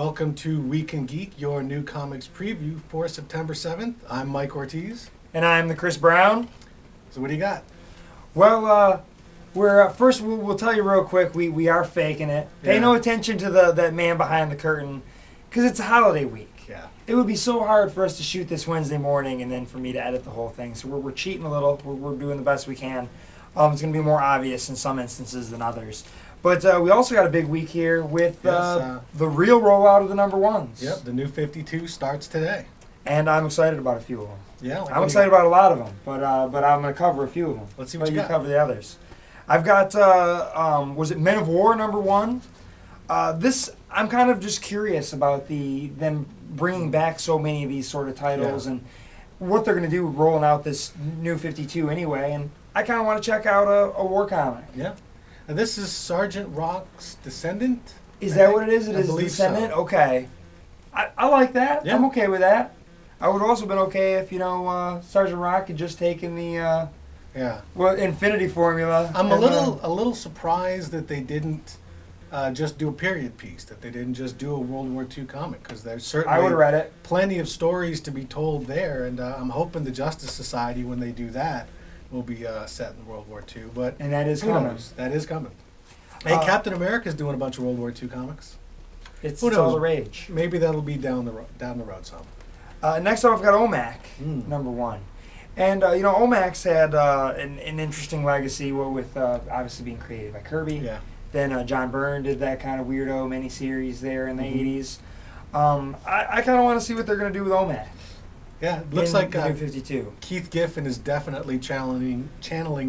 Welcome to WeekNGeek, your new comics preview for September 7th. I'm Mike Ortiz. And I'm the Chris Brown. So what do you got? Well, first we'll tell you real quick, we are faking it. Pay no attention to that man behind the curtain, because it's a holiday week. Yeah. It would be so hard for us to shoot this Wednesday morning and then for me to edit the whole thing. So we're cheating a little. We're doing the best we can. It's going to be more obvious in some instances than others. But we also got a big week here with the real rollout of the number ones. Yep, the new 52 starts today. And I'm excited about a few of them. Yeah, I'm excited about a lot of them, but I'm going to cover a few of them. Let's see what you got. Cover the others. I've got, was it Men of War number 1? This, I'm kind of just curious about them bringing back so many of these sort of titles and what they're going to do rolling out this new 52 anyway. And I kind of want to check out a war comic. Yeah. And this is Sergeant Rock's Descendant. Is that what it is? It is So. Descendant? Okay. I like that. Yeah. I'm okay with that. I would also been okay if, Sergeant Rock had just taken the Infinity Formula. I'm a little surprised that they didn't just do a period piece, that they didn't just do a World War II comic, because there's certainly I would have read it. Plenty of stories to be told there, and I'm hoping the Justice Society, when they do that, will be set in World War II. And that is who coming. knows? That is coming. Hey, Captain America's doing a bunch of World War II comics. It's all the rage. Maybe that'll be down the road some. Next up, I've got OMAC, number 1. And, OMAC's had an interesting legacy with obviously being created by Kirby. Yeah. Then John Byrne did that kind of weirdo miniseries there in the 80s. I kind of want to see what they're going to do with OMAC. Yeah, it looks like the New 52. Keith Giffen is definitely channeling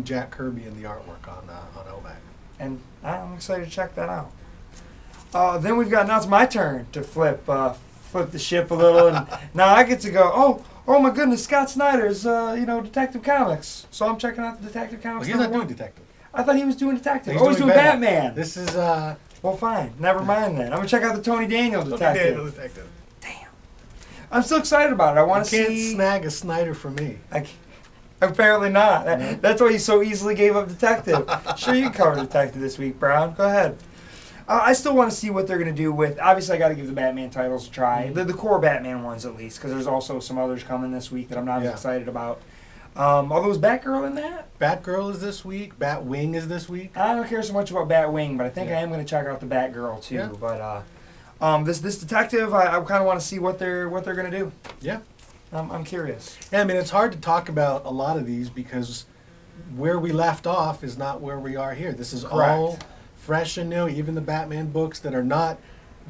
Jack Kirby in the artwork on OMAC. And I'm excited to check that out. Then we've got, now it's my turn to flip the ship a little. And now I get to go, oh my goodness, Scott Snyder's, Detective Comics. So I'm checking out the Detective Comics. Well, he's not doing Detective. I thought he was doing Detective. He's doing Batman. This is, Well, fine. Never mind then. I'm going to check out the Tony Daniel Detective. Damn. I'm still excited about it. I want to see... You can't snag a Snyder from me. Apparently not. That's why you so easily gave up Detective. Sure, you can cover Detective this week, Brown. Go ahead. I still want to see what they're going to do with... Obviously, I got to give the Batman titles a try. The core Batman ones, at least, because there's also some others coming this week that I'm not as excited about. Although, is Batgirl in that? Batgirl is this week. Batwing is this week. I don't care so much about Batwing, but I think I am going to check out the Batgirl, too. Yeah. But this Detective, I kind of want to see what they're going to do. Yeah. I'm curious. Yeah, I mean, it's hard to talk about a lot of these because where we left off is not where we are here. This is all fresh and new. Even the Batman books that are not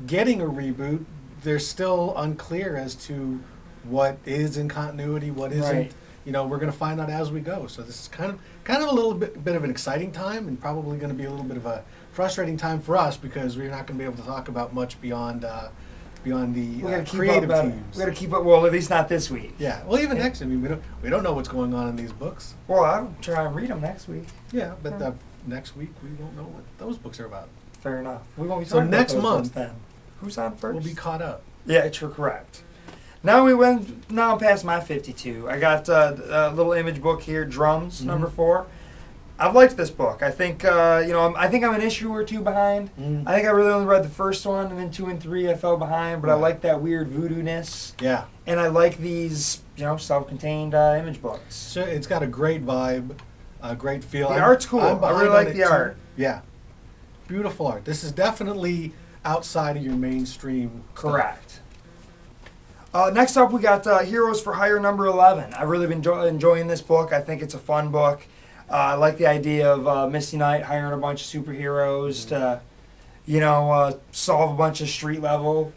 getting a reboot, they're still unclear as to what is in continuity, what isn't. Right. We're going to find out as we go. So this is kind of a little bit of an exciting time, and probably going to be a little bit of a frustrating time for us because we're not going to be able to talk about much beyond the creative teams. We got to keep up. Well, at least not this week. Yeah. Well, even next. I mean, we don't know what's going on in these books. Well, I'll try and read them next week. Yeah, but next week we won't know what those books are about. Fair enough. We won't be so next month. Then who's on first? We'll be caught up. Yeah, you're correct. Now I'm past my 52. I got a little image book here, Drums, number 4. I've liked this book. I think I think I'm an issue or 2 behind. I think I really only read the first one, and then 2 and 3 I fell behind. But I like that weird voodoo-ness. Yeah. And I like these self-contained image books. So it's got a great vibe, a great feel. The art's cool. I really like the art. Yeah. Beautiful art. This is definitely outside of your mainstream. Correct. Next up, we got Heroes for Hire number 11. I've really been enjoying this book. I think it's a fun book. I like the idea of Misty Knight hiring a bunch of superheroes to, solve a bunch of street level,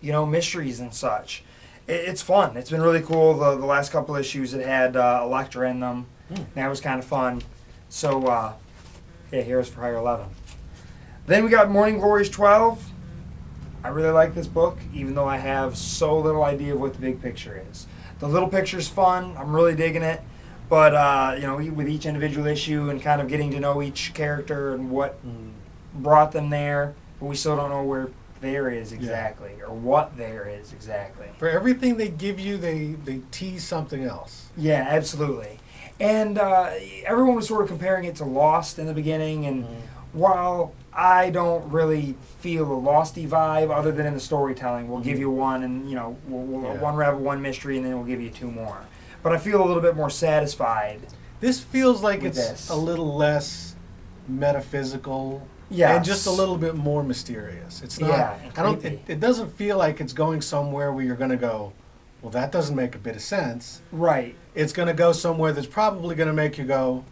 mysteries and such. It's fun. It's been really cool. The last couple issues it had Elektra in them. That was kind of fun. So, Heroes for Hire 11. Then we got Morning Glories 12. I really like this book, even though I have so little idea of what the big picture is. The little picture's fun. I'm really digging it. But, with each individual issue and kind of getting to know each character and what brought them there, but we still don't know where there is exactly or what there is exactly. For everything they give you, they tease something else. Yeah, absolutely. And everyone was sort of comparing it to Lost in the beginning and while I don't really feel a Losty vibe other than in the storytelling. We'll give you one, and we'll Yeah. unravel one mystery, and then we'll give you two more. But I feel a little bit more satisfied. This feels like With it's this. a little less metaphysical. Yes. And just a little bit more mysterious. It's not. Yeah, and I don't. creepy. It doesn't feel like it's going somewhere where you're going to go, well, that doesn't make a bit of sense. Right. It's going to go somewhere that's probably going to make you go,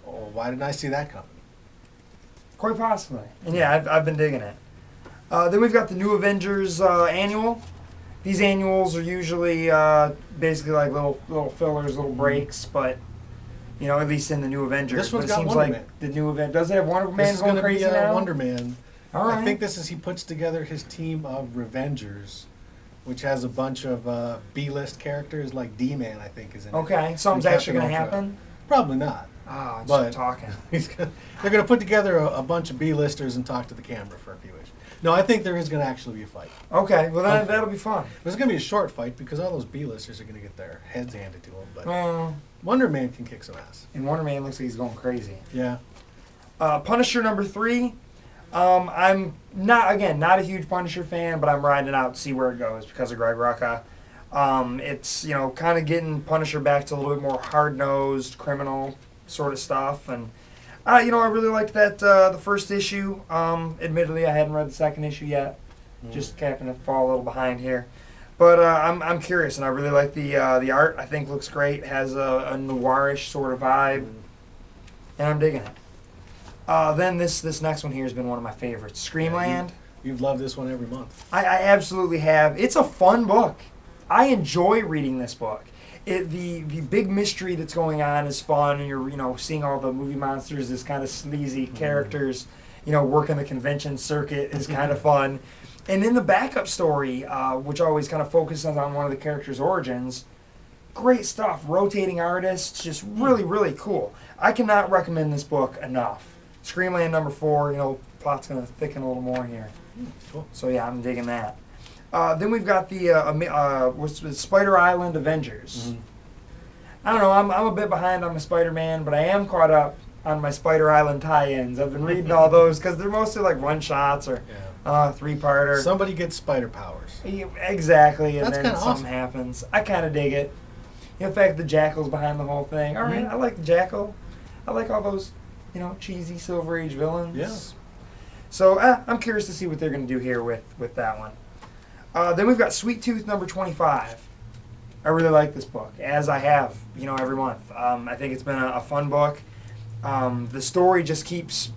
oh, why didn't I see that coming? Quite possibly. And yeah, I've been digging it. Then we've got the New Avengers annual. These annuals are usually basically like little fillers, little breaks, but at least in the New Avengers. This one's but it got seems Wonder like Man. the New Event does it have Wonder This Man is going going to crazy be now? Wonder Man. All right. I think this is he puts together his team of Revengers, which has a bunch of B-list characters like D-Man. I think is in it. Okay, something's And actually going to Captain Ultra. happen. Probably not. Ah, just But- talking. They're going to put together a bunch of B-listers and talk to the camera for a few issues. No, I think there is going to actually be a fight. Okay, well then Hopefully. that'll be fun. But it's going to be a short fight because all those B-listers are going to get their heads handed to them. But Well, Wonder Man can kick some ass. and Wonder Man looks like he's going crazy. Yeah. Punisher number 3. I'm not a huge Punisher fan, but I'm riding it out to see where it goes because of Greg Rucka. It's kind of getting Punisher back to a little bit more hard-nosed criminal sort of stuff, and I really liked that the first issue. Admittedly, I hadn't read the second issue yet. Just happened to fall a little behind here, but I'm curious, and I really like the art. I think looks great. Has a noirish sort of vibe, and I'm digging it. Then this next one here has been one of my favorites, Screamland. You've loved this one every month. I absolutely have. It's a fun book. I enjoy reading this book. The big mystery that's going on is fun, and you're seeing all the movie monsters as kind of sleazy characters, working the convention circuit is kind of fun. And in the backup story, which always kind of focuses on one of the characters' origins, great stuff. Rotating artists, just really, really cool. I cannot recommend this book enough. Screamland number 4, plot's going to thicken a little more here. Cool. So yeah, I'm digging that. Then we've got the Spider Island Avengers. I don't know, I'm a bit behind on my Spider-Man, but I am caught up on my Spider Island tie-ins. I've been reading all those because they're mostly like one-shots or three-parter. Somebody gets spider powers. Yeah, exactly, and That's then kinda something awesome. happens. I kind of dig it. In fact, the Jackal's behind the whole thing. All right, I like the Jackal. I like all those, cheesy Silver Age villains. Yeah. So I'm curious to see what they're going to do here with that one. Then we've got Sweet Tooth number 25. I really like this book, as I have, every month. I think it's been a fun book. The story just keeps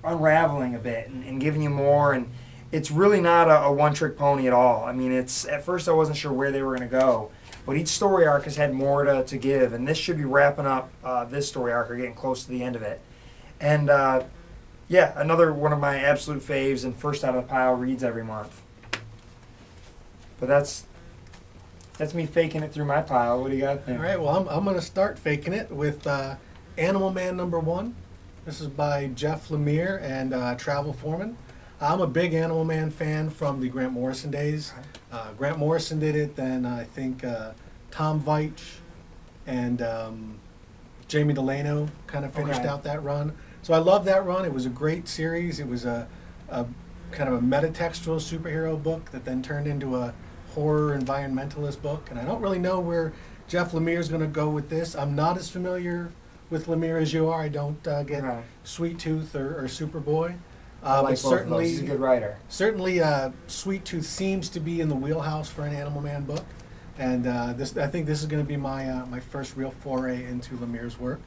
unraveling a bit and giving you more, and it's really not a one-trick pony at all. I mean, at first I wasn't sure where they were going to go, but each story arc has had more to give, and this should be wrapping up this story arc or getting close to the end of it. And another one of my absolute faves and first out of the pile reads every month. But that's me faking it through my pile. What do you got there? All right, well, I'm going to start faking it with Animal Man number 1. This is by Jeff Lemire and Travel Foreman. I'm a big Animal Man fan from the Grant Morrison days. Grant Morrison did it, then I think Tom Veitch and Jamie Delano kind of finished out that run. So I love that run. It was a great series. It was a kind of a metatextual superhero book that then turned into a horror environmentalist book. And I don't really know where Jeff Lemire is going to go with this. I'm not as familiar with Lemire as you are. I don't get Sweet Tooth or Superboy. I like But both of certainly, those. He's a good writer. Certainly, Sweet Tooth seems to be in the wheelhouse for an Animal Man book. And I think this is going to be my first real foray into Lemire's work.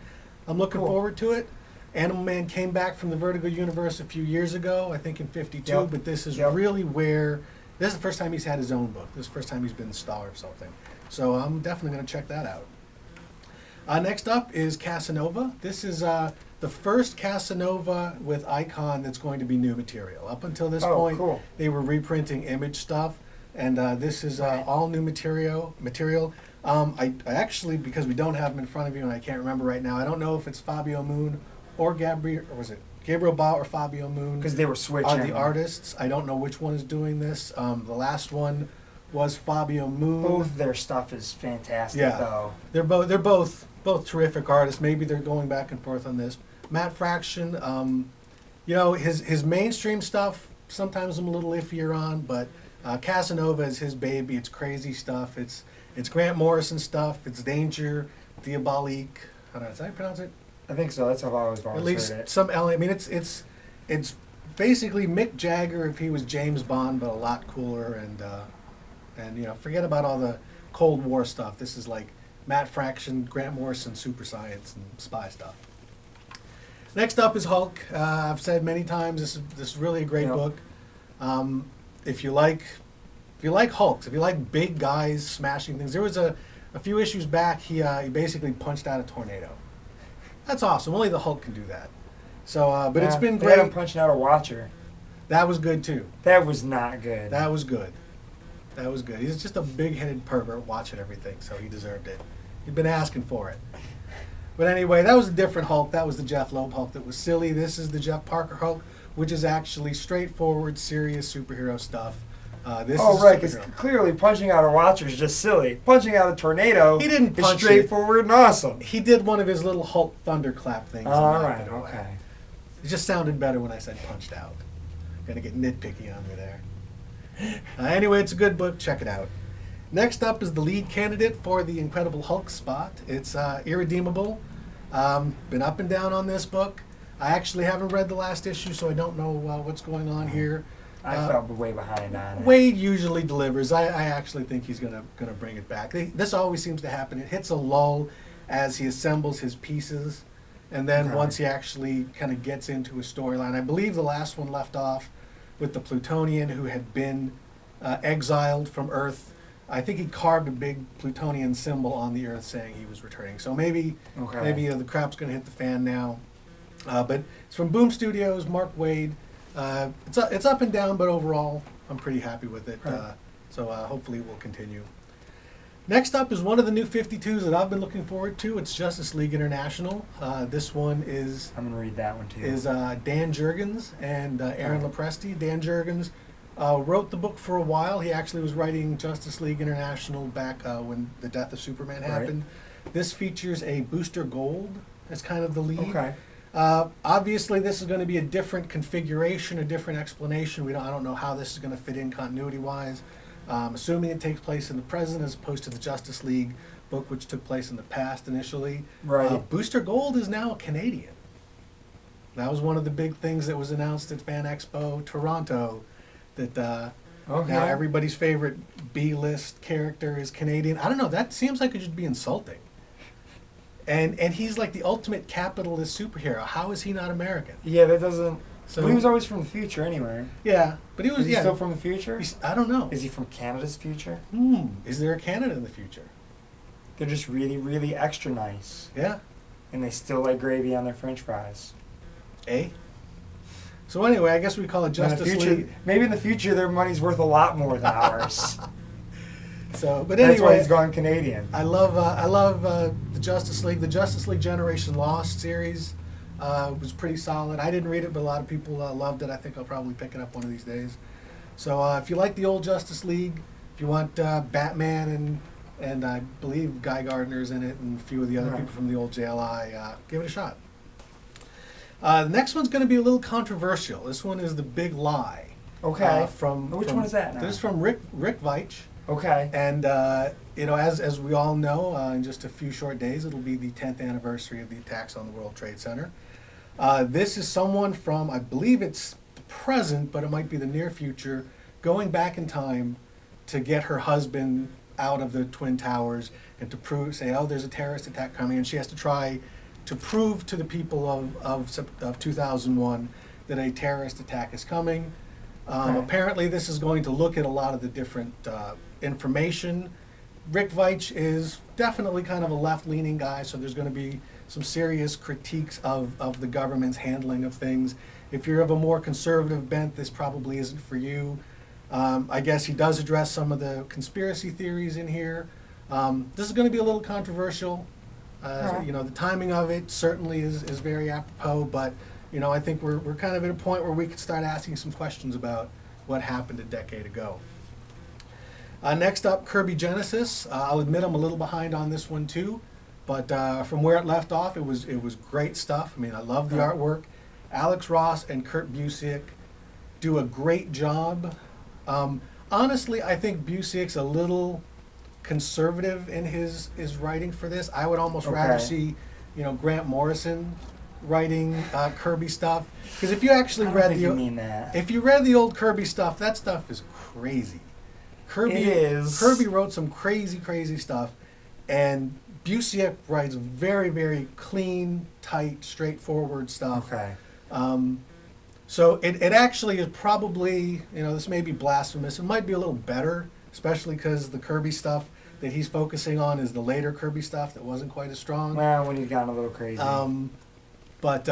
I'm looking forward to it. Animal Man came back from the Vertigo universe a few years ago, I think in 52, but this is really where, this is the first time he's had his own book. This is the first time he's been the star of something. So I'm definitely going to check that out. Next up is Casanova. This is the first Casanova with Icon that's going to be new material. Up until this point, they were reprinting Image stuff, and this is all new material. I actually, because we don't have them in front of you and I can't remember right now, I don't know if it's Fabio Moon or Gabriel Ba or Fabio Moon. Because they were switching. Are the artists. I don't know which one is doing this. The last one was Fabio Moon. Both their stuff is fantastic, though. They're both terrific artists. Maybe they're going back and forth on this. Matt Fraction, his mainstream stuff, sometimes I'm a little iffier on, but Casanova is his baby. It's crazy stuff. It's Grant Morrison stuff. It's Danger, Diabolique. How do I pronounce it? I think so. That's how I always At least some element. I mean, it's basically Mick Jagger if he was James Bond, but a lot cooler. And forget about all the Cold War stuff. This is like Matt Fraction, Grant Morrison, super science and spy stuff. Next up is Hulk. I've said many times this is really a great book. If you like Hulks, if you like big guys smashing things, there was a few issues back. He basically punched out a tornado. That's awesome. Only the Hulk can do that. So, but it's been great. Him punching out a Watcher. That was good too. That was not good. That was good. That was good. He's just a big-headed pervert watching everything, so he deserved it. He'd been asking for it. But anyway, that was a different Hulk. That was the Jeff Loeb Hulk that was silly. This is the Jeff Parker Hulk, which is actually straightforward, serious superhero stuff. Because clearly punching out a Watcher is just silly. Punching out a tornado is straightforward and awesome. He did one of his little Hulk thunderclap things. All right, okay. It just sounded better when I said punched out. Gonna get nitpicky on me there. Anyway, it's a good book. Check it out. Next up is the lead candidate for the Incredible Hulk spot. It's Irredeemable. Been up and down on this book. I actually haven't read the last issue, so I don't know what's going on here. I felt way behind on it. Wade usually delivers. I actually think he's gonna bring it back. This always seems to happen. It hits a lull as he assembles his pieces, and then once he actually kind of gets into a storyline. I believe the last one left off with the Plutonian who had been exiled from Earth. I think he carved a big Plutonian symbol on the Earth saying he was returning. So maybe the crap's gonna hit the fan now. But it's from Boom Studios, Mark Waid. It's up and down, but overall, I'm pretty happy with it. So hopefully it will continue. Next up is one of the new 52s that I've been looking forward to. It's Justice League International. This one is... I'm going to read that one too. ...is Dan Jurgens and Aaron Lopresti. Dan Jurgens wrote the book for a while. He actually was writing Justice League International back when the death of Superman happened. This features a Booster Gold as kind of the lead. Obviously, this is going to be a different configuration, a different explanation. I don't know how this is going to fit in continuity-wise. Assuming it takes place in the present as opposed to the Justice League book, which took place in the past initially. Booster Gold is now a Canadian. That was one of the big things that was announced at Fan Expo Toronto, that now everybody's favorite B-list character is Canadian. I don't know, that seems like it should be insulting. And he's like the ultimate capitalist superhero. How is he not American? Yeah, that doesn't... So but he was always from the future anyway. Yeah, but he was... Is he still from the future? I don't know. Is he from Canada's future? Is there a Canada in the future? They're just really, really extra nice. Yeah. And they still like gravy on their french fries. So anyway, I guess we call it Justice League. Maybe in the future their money's worth a lot more than ours. But anyway, that's why he's gone Canadian. I love the Justice League. The Justice League Generation Lost series was pretty solid. I didn't read it, but a lot of people loved it. I think I'll probably pick it up one of these days. So if you like the old Justice League, if you want Batman and I believe Guy Gardner's in it and a few of the other people from the old JLI, give it a shot. The next one's going to be a little controversial. This one is The Big Lie. Which one is that now? This is from Rick Veitch. And as we all know, in just a few short days, it'll be the 10th anniversary of the attacks on the World Trade Center. This is someone from, I believe it's the present, but it might be the near future, going back in time to get her husband out of the Twin Towers and to say, there's a terrorist attack coming, and she has to try to prove to the people of 2001 that a terrorist attack is coming. Apparently, this is going to look at a lot of the different information. Rick Veitch is definitely kind of a left-leaning guy, so there's going to be some serious critiques of the government's handling of things. If you're of a more conservative bent, this probably isn't for you. I guess he does address some of the conspiracy theories in here. This is going to be a little controversial. The timing of it certainly is very apropos, but I think we're kind of at a point where we could start asking some questions about what happened a decade ago. Next up, Kirby Genesis. I'll admit I'm a little behind on this one too, but from where it left off, it was great stuff. I mean, I love the artwork. Alex Ross and Kurt Busiek do a great job. Honestly, I think Busiek's a little conservative in his writing for this. I would almost rather see, Grant Morrison writing Kirby stuff, because if you actually if you read the old Kirby stuff, that stuff is crazy. Kirby wrote some crazy stuff, and Busiek writes very, very clean, tight, straightforward stuff. Okay. So it actually is probably, this may be blasphemous. It might be a little better, especially because the Kirby stuff that he's focusing on is the later Kirby stuff that wasn't quite as strong. Well, when he's gotten a little crazy. But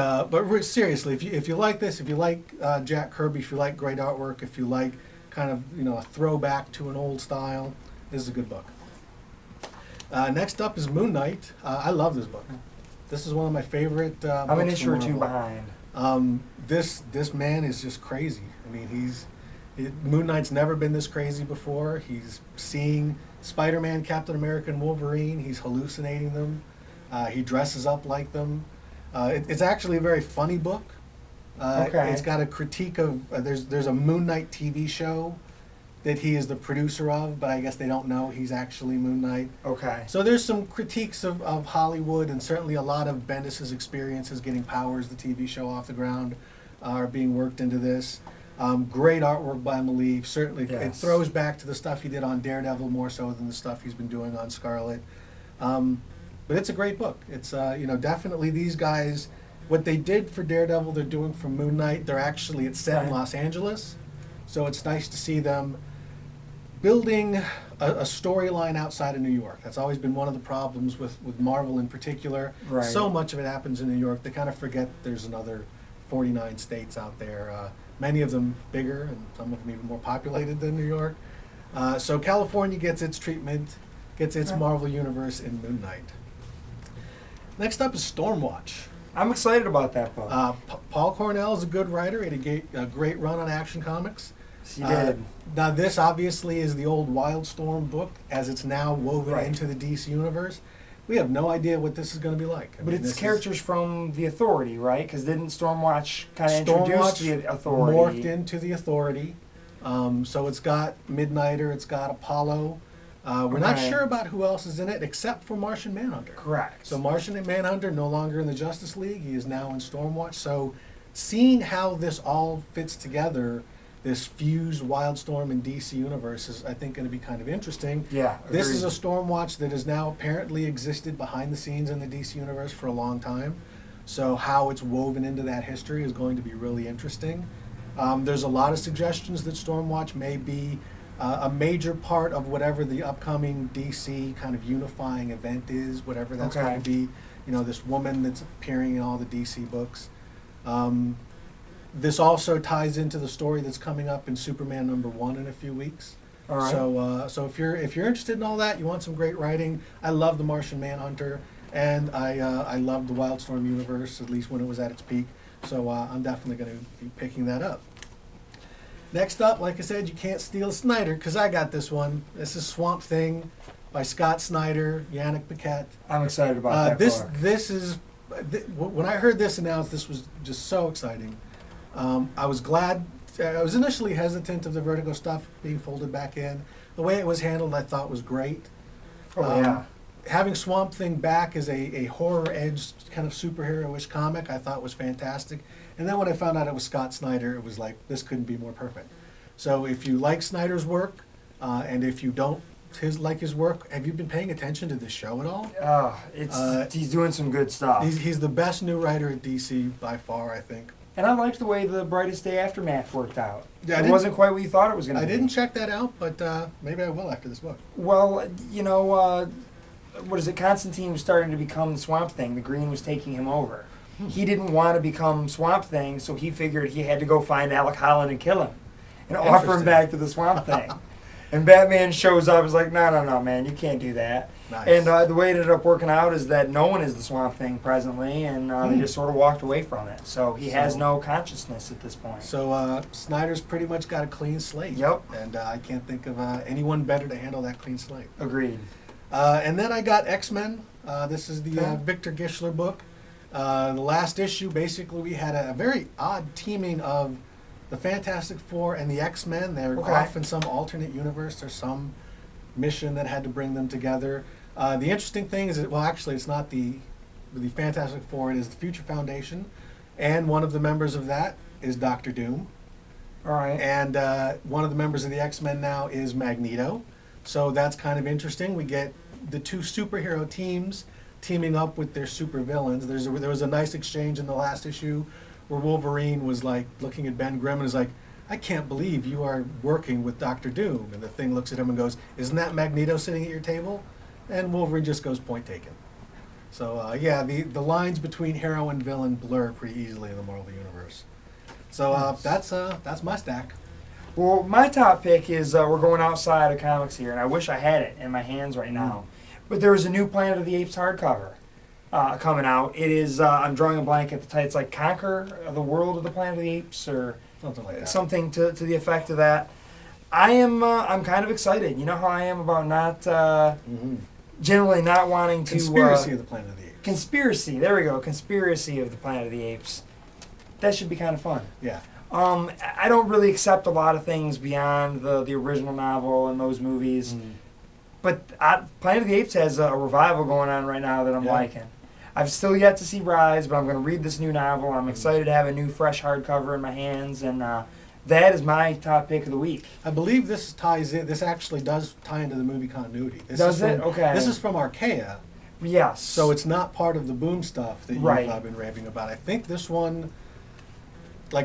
seriously, if you like this, if you like Jack Kirby, if you like great artwork, if you like kind of a throwback to an old style, this is a good book. Next up is Moon Knight. I love this book. This is one of my favorite. I'm an issue or two behind. This man is just crazy. I mean, Moon Knight's never been this crazy before. He's seeing Spider-Man, Captain America, and Wolverine. He's hallucinating them. He dresses up like them. It's actually a very funny book. Okay. It's got a critique of there's a Moon Knight TV show that he is the producer of, but I guess they don't know he's actually Moon Knight. Okay. So there's some critiques of Hollywood, and certainly a lot of Bendis' experiences getting Powers, the TV show, off the ground, are being worked into this. Great artwork by Maleev. Certainly, yes. It throws back to the stuff he did on Daredevil more so than the stuff he's been doing on Scarlet. But it's a great book. It's definitely these guys. What they did for Daredevil, they're doing for Moon Knight. It's set in Los Angeles, so it's nice to see them building a storyline outside of New York. That's always been one of the problems with Marvel in particular. Right. So much of it happens in New York. They kind of forget that there's another 49 states out there. Many of them bigger, and some of them even more populated than New York. So California gets its treatment, gets its Marvel universe in Moon Knight. Next up is Stormwatch. I'm excited about that book. Paul Cornell is a good writer. He had a great run on Action Comics. He did. Now this obviously is the old Wildstorm book, as it's now woven Right. into the DC universe. We have no idea what this is going to be like. But it's characters from the Authority, right? Because didn't Stormwatch kind of introduce the Authority? Morphed into the Authority. So it's got Midnighter, it's got Apollo. We're not sure about who else is in it except for Martian Manhunter. Correct. So Martian Manhunter no longer in the Justice League. He is now in Stormwatch. So seeing how this all fits together, this fused Wildstorm and DC universe, is, I think, going to be kind of interesting. Yeah. This is agreed. a Stormwatch that has now apparently existed behind the scenes in the DC universe for a long time. So how it's woven into that history is going to be really interesting. There's a lot of suggestions that Stormwatch may be a major part of whatever the upcoming DC kind of unifying event is, whatever that's going to be. This woman that's appearing in all the DC books. This also ties into the story that's coming up in Superman #1 in a few weeks. All right. So if you're interested in all that, you want some great writing. I love the Martian Manhunter, and I love the Wildstorm universe, at least when it was at its peak. So I'm definitely going to be picking that up. Next up, like I said, you can't steal Snyder, because I got this one. This is Swamp Thing by Scott Snyder, Yannick Paquette. I'm excited about that book. This is when I heard this announced, this was just so exciting. I was glad. I was initially hesitant of the Vertigo stuff being folded back in. The way it was handled, I thought was great. Having Swamp Thing back as a horror-edged kind of superhero-ish comic, I thought was fantastic. And then when I found out it was Scott Snyder, it was like, this couldn't be more perfect. So if you like Snyder's work, and if you don't like his work, have you been paying attention to this show at all? He's doing some good stuff. He's the best new writer at DC by far, I think. And I liked the way the Brightest Day Aftermath worked out. Yeah, it wasn't quite what you thought it was going to be. I didn't check that out, but maybe I will after this book. Well, what is it? Constantine was starting to become the Swamp Thing. The Green was taking him over. He didn't want to become Swamp Thing, so he figured he had to go find Alec Holland and kill him and offer him back to the Swamp Thing. And Batman shows up and is like, no, man, you can't do that. Nice. And the way it ended up working out is that no one is the Swamp Thing presently, and they just sort of walked away from it. So he has no consciousness at this point. So Snyder's pretty much got a clean slate. Yep. And I can't think of anyone better to handle that clean slate. Agreed. And then I got X-Men. This is the Victor Gischler book. The last issue, basically, we had a very odd teaming of the Fantastic Four and the X-Men. They're off in some alternate universe. There's some mission that had to bring them together. The interesting thing is that, well, actually, it's not the Fantastic Four. It is the Future Foundation, and one of the members of that is Doctor Doom. All right. And one of the members of the X-Men now is Magneto. So that's kind of interesting. We get the two superhero teams teaming up with their supervillains. There was a nice exchange in the last issue where Wolverine was like looking at Ben Grimm and is like, I can't believe you are working with Doctor Doom. And the Thing looks at him and goes, isn't that Magneto sitting at your table? And Wolverine just goes, point taken. So yeah, the lines between hero and villain blur pretty easily in the Marvel Universe. So that's my stack. Well, my top pick is we're going outside of comics here, and I wish I had it in my hands right now. But there is a new Planet of the Apes hardcover coming out. It is, I'm drawing a blank at the title. It's like Conquer the World of the Planet of the Apes, or Something like that. something to the effect of that. I'm kind of excited. You know how I am about not generally not wanting to Conspiracy of the Planet of the Apes. Conspiracy. There we go. Conspiracy of the Planet of the Apes. That should be kind of fun. Yeah. I don't really accept a lot of things beyond the original novel and those movies. But Planet of the Apes has a revival going on right now that I'm liking. I've still yet to see Rise, but I'm going to read this new novel. I'm excited to have a new fresh hardcover in my hands, and that is my top pick of the week. I believe this ties in. This actually does tie into the movie continuity. Does it? Okay. This is from Archaea. Yes. So it's not part of the Boom stuff that you've been raving about. I think this one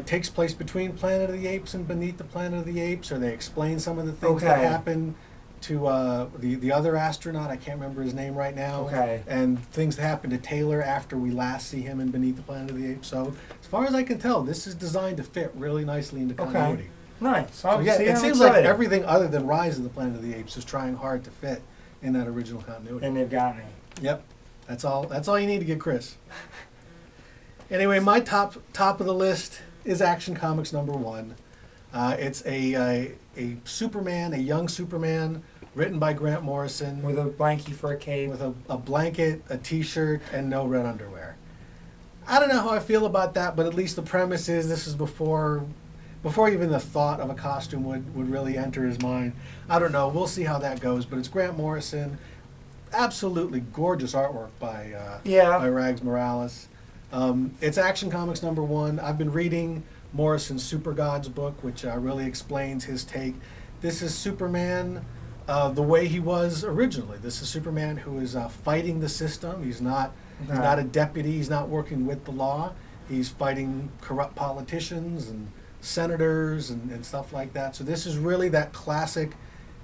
takes place between Planet of the Apes and Beneath the Planet of the Apes, or they explain some of the things that happen to the other astronaut. I can't remember his name right now. Okay. And things that happen to Taylor after we last see him in Beneath the Planet of the Apes. So as far as I can tell, this is designed to fit really nicely into continuity. Okay. Nice. So yeah, it seems like everything other than Rise of the Planet of the Apes is trying hard to fit in that original continuity. And they've got me. Yep. That's all you need to get Chris. Anyway, my top of the list is Action Comics #1. It's a Superman, a young Superman, written by Grant Morrison. With a blankie for a cape. With a blanket, a t-shirt, and no red underwear. I don't know how I feel about that, but at least the premise is this is before even the thought of a costume would really enter his mind. I don't know. We'll see how that goes, but it's Grant Morrison. Absolutely gorgeous artwork by Rags Morales. It's Action Comics #1. I've been reading Morrison's Super Gods book, which really explains his take. This is Superman the way he was originally. This is Superman who is fighting the system. He's not a deputy. He's not working with the law. He's fighting corrupt politicians and senators and stuff like that. So this is really that classic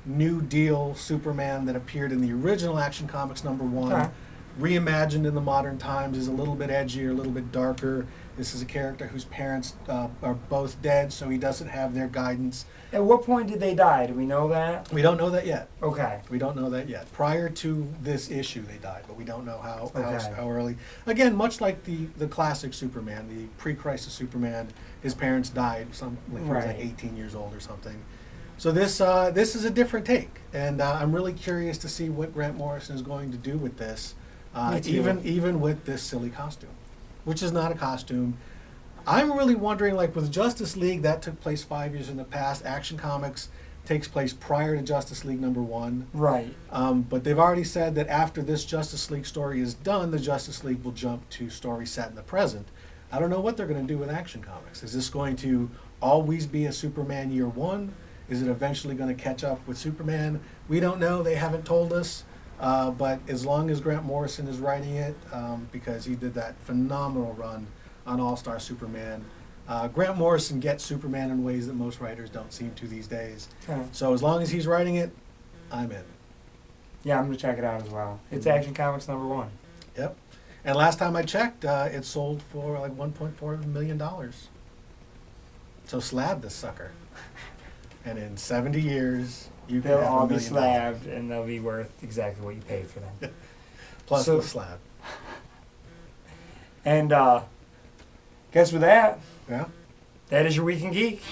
New Deal Superman that appeared in the original Action Comics #1. Reimagined in the modern times, is a little bit edgier, a little bit darker. This is a character whose parents are both dead, so he doesn't have their guidance. At what point did they die? Do we know that? We don't know that yet. Okay. We don't know that yet. Prior to this issue, they died, but we don't know how early. Again, much like the classic Superman, the pre-crisis Superman, his parents died. He was like 18 years old or something. So this is a different take, and I'm really curious to see what Grant Morrison is going to do with this. Even with this silly costume, which is not a costume. I'm really wondering, with Justice League, that took place 5 years in the past. Action Comics takes place prior to Justice League #1. Right. But they've already said that after this Justice League story is done, the Justice League will jump to stories set in the present. I don't know what they're going to do with Action Comics. Is this going to always be a Superman year one? Is it eventually going to catch up with Superman? We don't know. They haven't told us. But as long as Grant Morrison is writing it, because he did that phenomenal run on All-Star Superman, Grant Morrison gets Superman in ways that most writers don't seem to these days. So as long as he's writing it, I'm in. Yeah, I'm going to check it out as well. It's Action Comics #1. Yep. And last time I checked, it sold for $1.4 million. So slab this sucker. And in 70 years... They'll all be slabbed, and they'll be worth exactly what you paid for them. Plus the slab. And guess with that, that is your Week in Geek.